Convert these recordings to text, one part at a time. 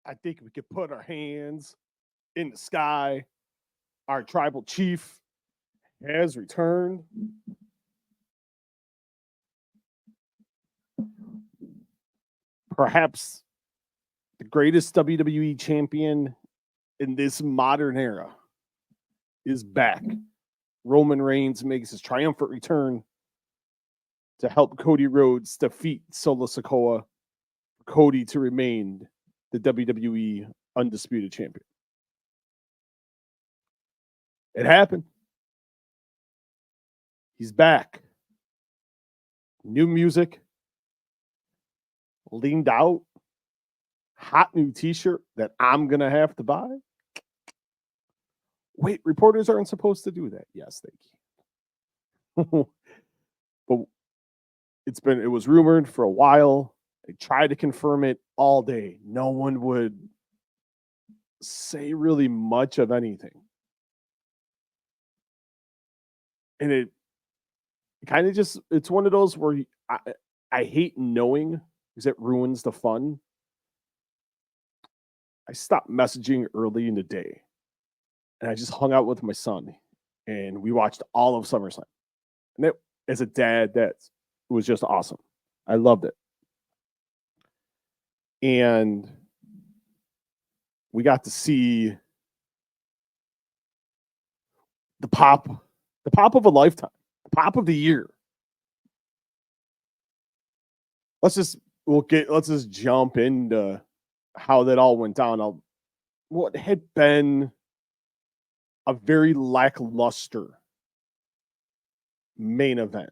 I think we could put our hands in the sky. Our tribal chief has returned. Perhaps the greatest WWE champion in this modern era is back. Roman Reigns makes his triumphant return to help Cody Rhodes defeat Solo Sikoa for Cody to remain the WWE undisputed champion. It happened. He's back. New music, leaned out, hot new t-shirt that I'm going to have to buy. Wait, reporters aren't supposed to do that. Yes, they can. But it was rumored for a while. They tried to confirm it all day. No one would say really much of anything. And it kind of just, it's one of those where I hate knowing because it ruins the fun. I stopped messaging early in the day and I just hung out with my son and we watched all of SummerSlam. And as a dad, that was just awesome. I loved it. And we got to see the pop of a lifetime, the pop of the year. Let's just jump into how that all went down. What had been a very lackluster main event,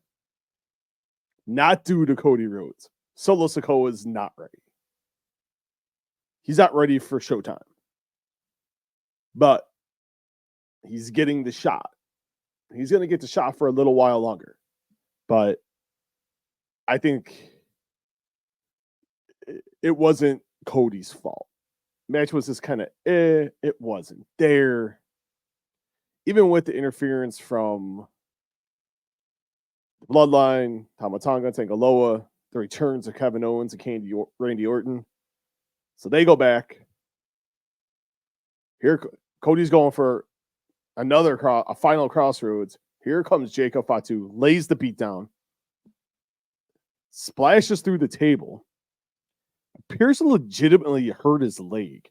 not due to Cody Rhodes. Solo Sikoa is not ready. He's not ready for Showtime, but he's getting the shot. He's going to get the shot for a little while longer, but I think it wasn't Cody's fault. Match was just kind of it wasn't there. Even with the interference from the Bloodline, Tama Tonga, Tangaloa, the returns of Kevin Owens and Randy Orton. So they go back. Here, Cody's going for a final crossroads. Here comes Jacob Fatu, lays the beat down, splashes through the table, appears to legitimately hurt his leg.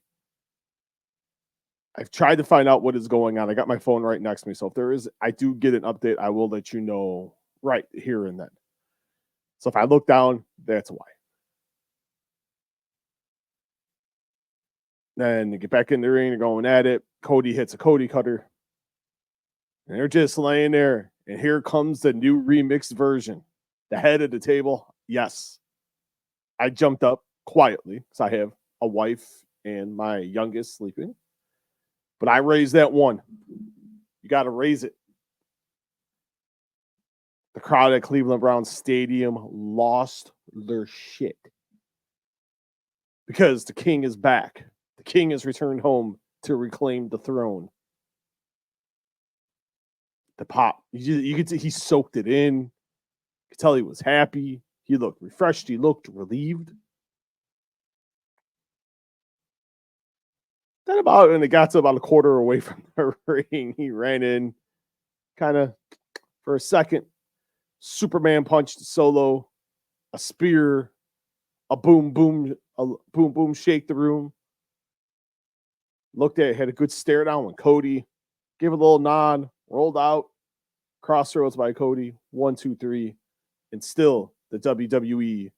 I've tried to find out what is going on. I got my phone right next to me. So if I do get an update, I will let you know right here and then. So if I look down, that's why. Then they get back in the ring, they're going at it. Cody hits a Cody cutter. And they're just laying there. And here comes the new remixed version. The head of the table. Yes. I jumped up quietly because I have a wife and my youngest sleeping. But I raised that one. You got to raise it. The crowd at Cleveland Browns Stadium lost their shit. Because the king is back. The king has returned home to reclaim the throne. The pop. You could see he soaked it in. You could tell he was happy. He looked refreshed. He looked relieved. Then when it got to about a quarter away from the ring, he ran in kind of for a second. Superman punched Solo, a spear, a boom, boom, shake the room. Looked at it, had a good stare down with Cody, gave a little nod, rolled out, crossroads by Cody, 1, 2, 3, and still the WWE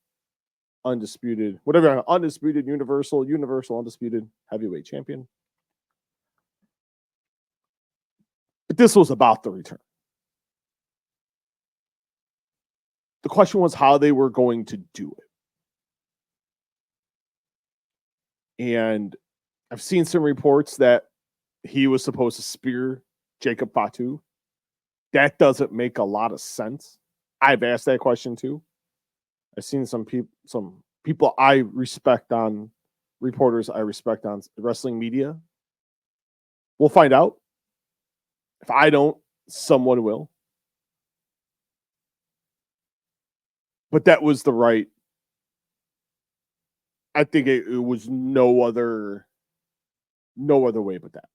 undisputed, universal undisputed heavyweight champion. But this was about the return. The question was how they were going to do it. And I've seen some reports that he was supposed to spear Jacob Fatu. That doesn't make a lot of sense. I've asked that question too. I've seen some people I respect on reporters I respect on wrestling media. We'll find out. If I don't, someone will. But that was the right I think it was no other way but that.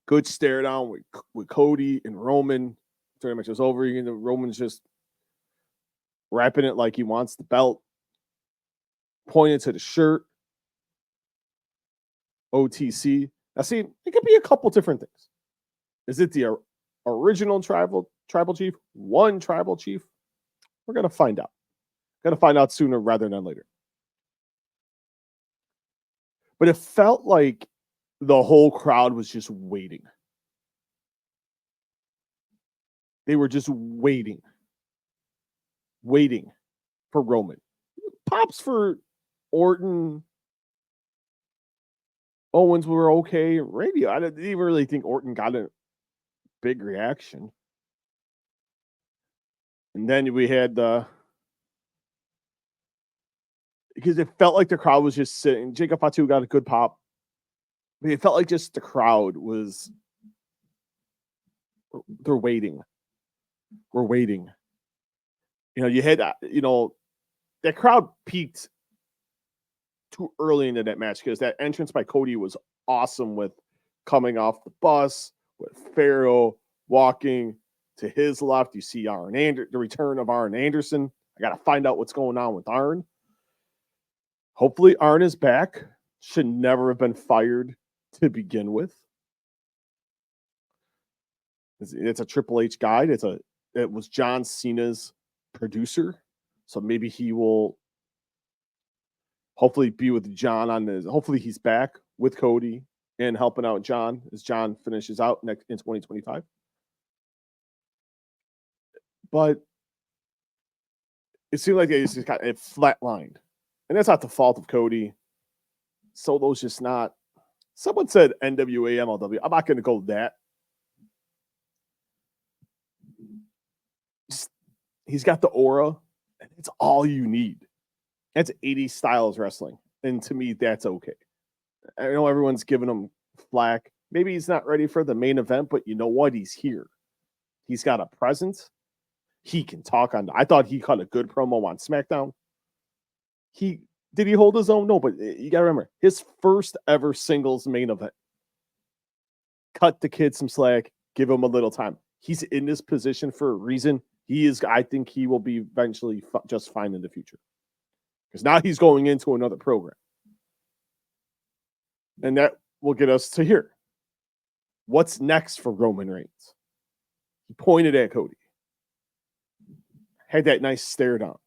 Good stare down with Cody and Roman. Pretty much was over. Roman's just wrapping it like he wants the belt, pointing to the shirt. OTC. Now, see, it could be a couple different things. Is it the original tribal chief? One tribal chief? We're gonna find out. Gonna find out sooner rather than later. But it felt like the whole crowd was just waiting. They were just waiting for Roman. Pops for Orton. Owens were okay. Radio, I didn't even really think Orton got a big reaction. And then we had because it felt like the crowd was just sitting. Jacob Fatu got a good pop. But it felt like just the crowd was, they're waiting. We're waiting. You had, that crowd peaked too early into that match because that entrance by Cody was awesome with coming off the bus, with Pharaoh walking to his left. You see the return of Arn Anderson. I got to find out what's going on with Arn. Hopefully Arn is back. Should never have been fired to begin with. It's a Triple H guide. It was John Cena's producer. So maybe he will hopefully be with John on this. Hopefully he's back with Cody and helping out John as John finishes out in 2025. But it seemed like they just got it flatlined. And that's not the fault of Cody. Solo's just not. Someone said NWA, MLW. I'm not going to go that. He's got the aura, and it's all you need. That's 80s styles wrestling. And to me, that's okay. I know everyone's giving him flack. Maybe he's not ready for the main event, but you know what? He's here. He's got a presence. He can talk on. I thought he cut a good promo on SmackDown. Did he hold his own? No, but you got to remember, his first ever singles main event. Cut the kid some slack. Give him a little time. He's in this position for a reason. I think he will be eventually just fine in the future. Because now he's going into another program. And that will get us to here. What's next for Roman Reigns? He pointed at Cody. Had that nice stare down.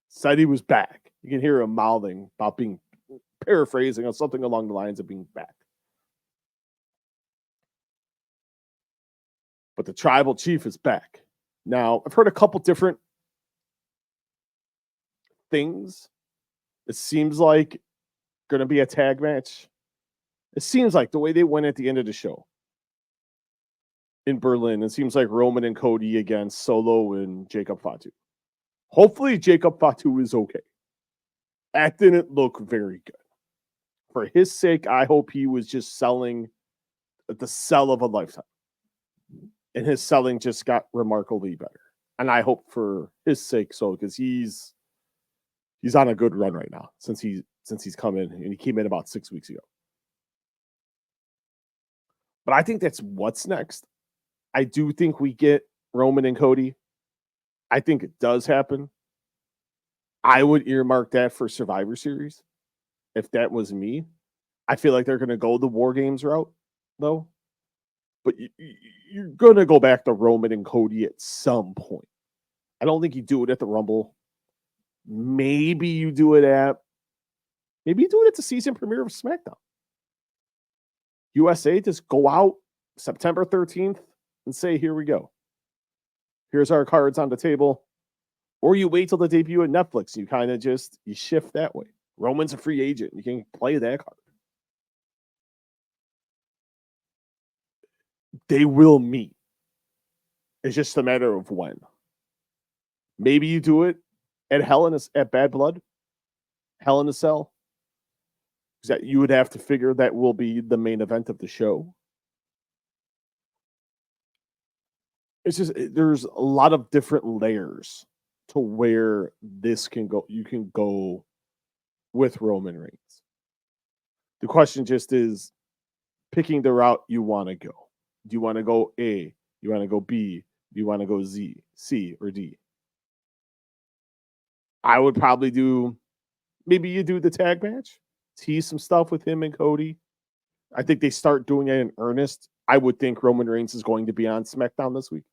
Said he was back. You can hear him mouthing about being, paraphrasing or something along the lines of being back. But the tribal chief is back. Now, I've heard a couple different things. It seems like going to be a tag match. It seems like the way they went at the end of the show in Berlin, it seems like Roman and Cody against Solo and Jacob Fatu. Hopefully Jacob Fatu is okay. That didn't look very good. For his sake, I hope he was just selling the sell of a lifetime. And his selling just got remarkably better. And I hope for his sake so, because he's on a good run right now since he's come in, and he came in about 6 weeks ago. But I think that's what's next. I do think we get Roman and Cody. I think it does happen. I would earmark that for Survivor Series if that was me. I feel like they're going to go the War Games route, though. But you're going to go back to Roman and Cody at some point. I don't think you do it at the Rumble. Maybe you do it at the season premiere of SmackDown. USA, just go out September 13th and say, here we go. Here's our cards on the table. Or you wait till the debut at Netflix. You kind of you shift that way. Roman's a free agent. You can play that card. They will meet. It's just a matter of when. Maybe you do it at Bad Blood, Hell in a Cell. Because you would have to figure that will be the main event of the show. It's just, there's a lot of different layers to where this can go. You can go with Roman Reigns. The question just is picking the route you want to go. Do you want to go A? Do you want to go B? Do you want to go Z, C, or D? I would probably do, maybe you do the tag match, tease some stuff with him and Cody. I think they start doing it in earnest. I would think Roman Reigns is going to be on SmackDown this week.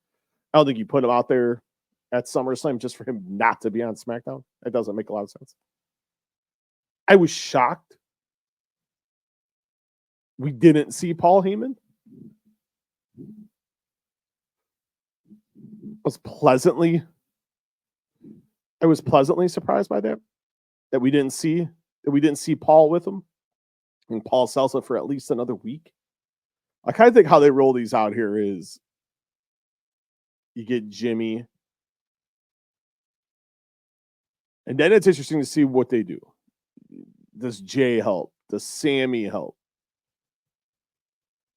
I don't think you put him out there at SummerSlam just for him not to be on SmackDown. That doesn't make a lot of sense. I was shocked we didn't see Paul Heyman. I was pleasantly surprised by that we didn't see Paul with him, and Paul sells it for at least another week. I kind of think how they roll these out here is you get Jimmy, and then it's interesting to see what they do. Does Jay help? Does Sammy help?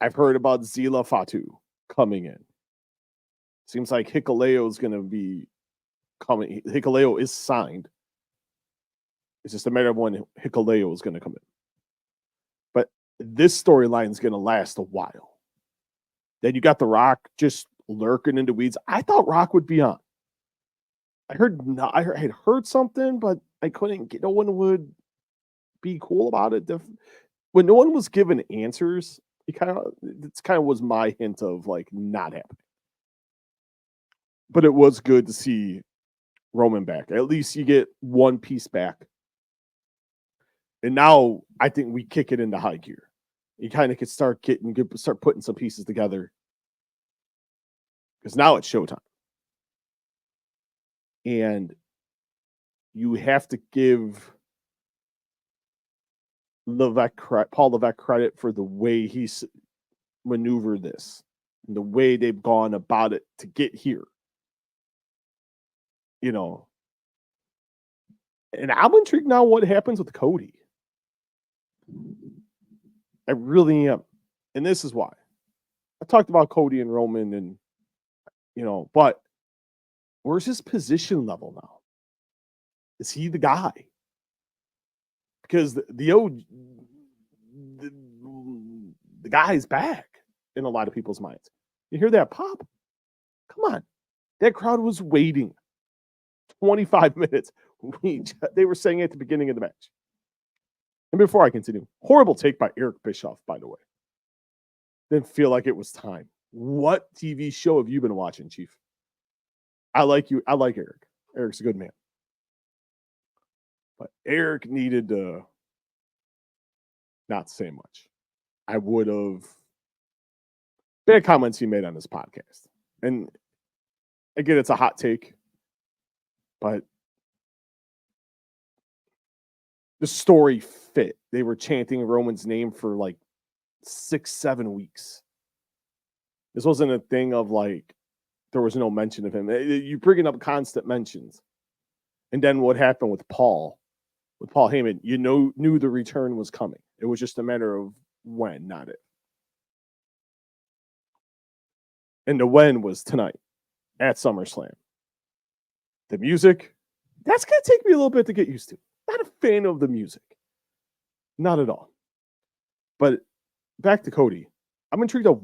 I've heard about Zila Fatu coming in. Seems like Hikuleo is going to be coming. Hikuleo is signed. It's just a matter of when Hikuleo is going to come in. But this storyline is going to last a while. Then you got The Rock just lurking into weeds. I thought Rock would be on. I had heard something, but I couldn't get. No one would be cool about it. When no one was given answers, it's kind of was my hint of like not happening. But it was good to see Roman back. At least you get one piece back. And now I think we kick it into high gear. You kind of could start putting some pieces together. Because now it's showtime. And you have to give Paul Levesque credit for the way he's maneuvered this and the way they've gone about it to get here. You know, and I'm intrigued now what happens with Cody. I really am. And this is why. I talked about Cody and Roman and, but where's his position level now? Is he the guy? Because the guy's back in a lot of people's minds. You hear that pop? Come on. That crowd was waiting 25 minutes. They were saying at the beginning of the match. And before I continue, horrible take by Eric Bischoff, by the way. Didn't feel like it was time. What TV show have you been watching, Chief? I like you. I like Eric. Eric's a good man. But Eric needed to not say much. I would have. Bad comments he made on this podcast. And again, it's a hot take. But the story fit. They were chanting Roman's name for like 6-7 weeks. This wasn't a thing of like, there was no mention of him. You're bringing up constant mentions. And then what happened with Paul Heyman, knew the return was coming. It was just a matter of when, not if. And the when was tonight at SummerSlam. The music, that's going to take me a little bit to get used to. Not a fan of the music. Not at all. But back to Cody. I'm intrigued of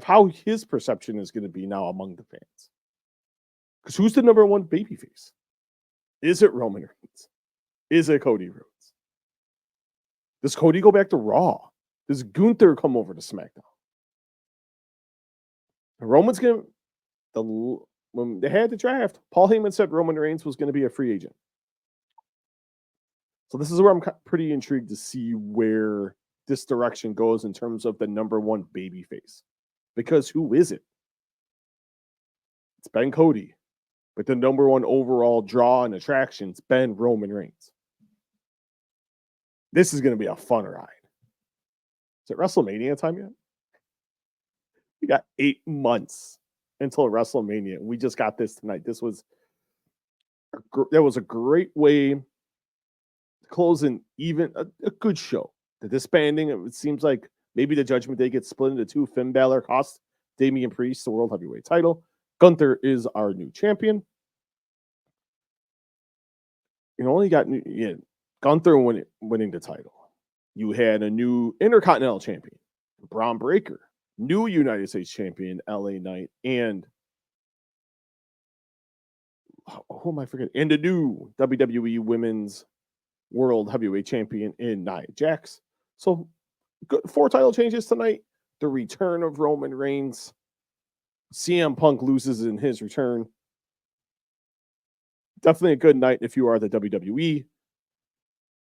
how his perception is going to be now among the fans. Because who's the number one babyface? Is it Roman Reigns? Is it Cody Rhodes? Does Cody go back to Raw? Does Gunther come over to SmackDown? And Roman's going to... When they had the draft, Paul Heyman said Roman Reigns was going to be a free agent. So this is where I'm pretty intrigued to see where this direction goes in terms of the number one babyface. Because who is it? It's been Cody. But the number one overall draw and attraction's been Roman Reigns. This is going to be a fun ride. Is it WrestleMania time yet? We got 8 months until WrestleMania. And we just got this tonight. That was a great way to close an even a good show. The disbanding, it seems like maybe the Judgment Day gets split into two. Finn Balor cost Damian Priest the World Heavyweight title. Gunther is our new champion. You only got Gunther winning the title. You had a new Intercontinental champion, Braun Breaker, new United States champion, LA Knight, and who am I forgetting? And the new WWE Women's World Heavyweight Champion in Nia Jax. So good, 4 title changes tonight. The return of Roman Reigns. CM Punk loses in his return. Definitely a good night if you are the WWE.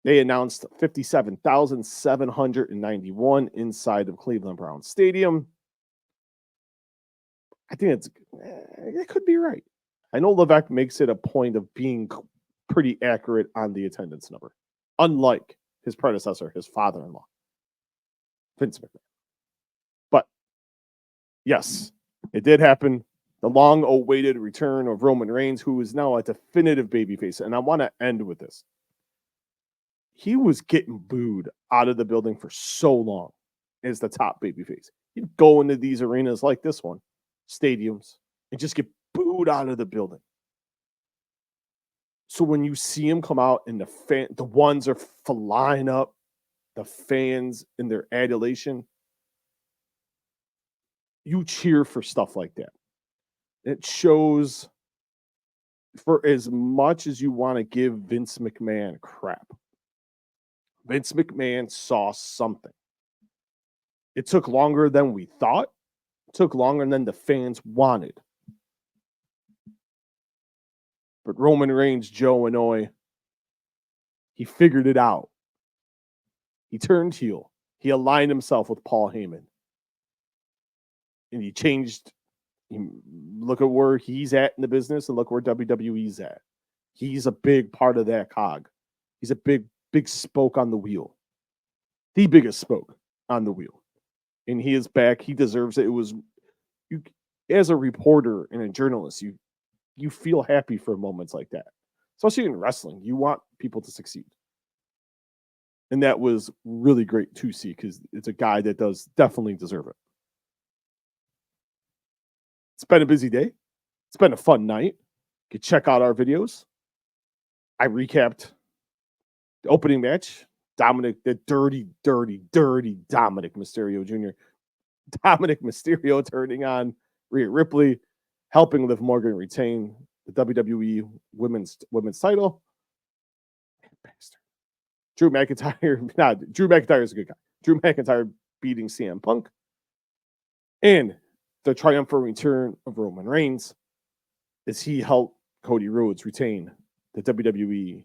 They announced 57,791 inside of Cleveland Browns Stadium. I think it could be right. I know Levesque makes it a point of being pretty accurate on the attendance number, unlike his predecessor, his father-in-law, Vince McMahon. But yes, it did happen. The long-awaited return of Roman Reigns, who is now a definitive babyface. And I want to end with this. He was getting booed out of the building for so long as the top babyface. He'd go into these arenas like this one, stadiums, and just get booed out of the building. So when you see him come out and the ones are flying up, the fans in their adulation, you cheer for stuff like that. It shows, for as much as you want to give Vince McMahon crap, Vince McMahon saw something. It took longer than we thought. It took longer than the fans wanted. But Roman Reigns, Joe Inoue, he figured it out. He turned heel. He aligned himself with Paul Heyman. And he changed. Look at where he's at in the business and look where WWE's at. He's a big part of that cog. He's a big spoke on the wheel. The biggest spoke on the wheel. And he is back. He deserves it. It was, you, as a reporter and a journalist, you feel happy for moments like that. Especially in wrestling. You want people to succeed. And that was really great to see because it's a guy that does definitely deserve it. It's been a busy day. It's been a fun night. You can check out our videos. I recapped the opening match. The dirty Dominic Mysterio Jr. Dominic Mysterio turning on Rhea Ripley, helping Liv Morgan retain the WWE women's title. Bastard. Drew McIntyre is a good guy. Drew McIntyre beating CM Punk. And the triumphant return of Roman Reigns as he helped Cody Rhodes retain the WWE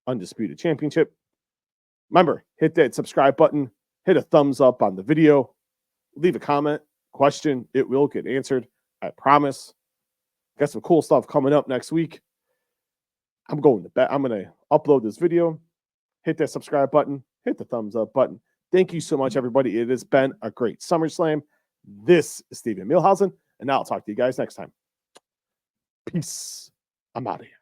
Undisputed Championship. Remember, hit that subscribe button, hit a thumbs up on the video, leave a comment, question. It will get answered. I promise. Got some cool stuff coming up next week. I'm going to upload this video, hit that subscribe button, hit the thumbs up button. Thank you so much, everybody. It has been a great SummerSlam. This is Steven Muehlhausen, and I'll talk to you guys next time. Peace. I'm out of here.